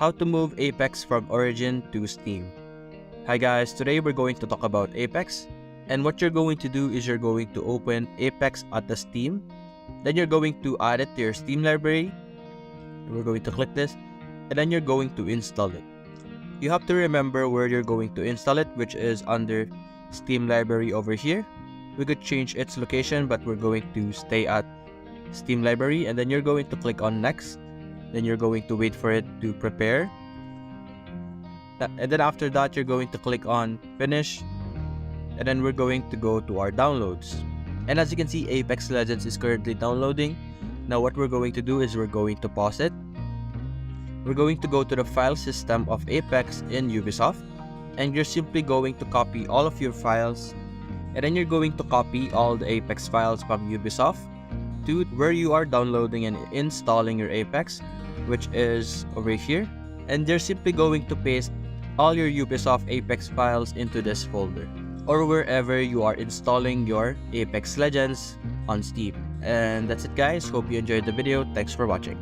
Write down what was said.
How to move Apex from Origin to Steam. Hi guys, today we're going to talk about Apex, and what you're going to do is you're going to open Apex at the Steam, then you're going to add it to your Steam library. We're going to click this, and then you're going to install it. You have to remember where you're going to install it, which is under Steam library over here. We could change its location, but we're going to stay at Steam library, and then you're going to click on next. Then you're going to wait for it to prepare, and then after that you're going to click on finish, and then we're going to go to our downloads. And as you can see, Apex Legends is currently downloading. Now what we're going to do is we're going to pause it. We're going to go to the file system of Apex in Ubisoft, and you're simply going to copy all of your files, and then you're going to copy all the Apex files from Ubisoft to where you are downloading and installing your Apex, which is over here, and you're simply going to paste all your Ubisoft Apex files into this folder or wherever you are installing your Apex Legends on Steam. And that's it guys, hope you enjoyed the video. Thanks for watching.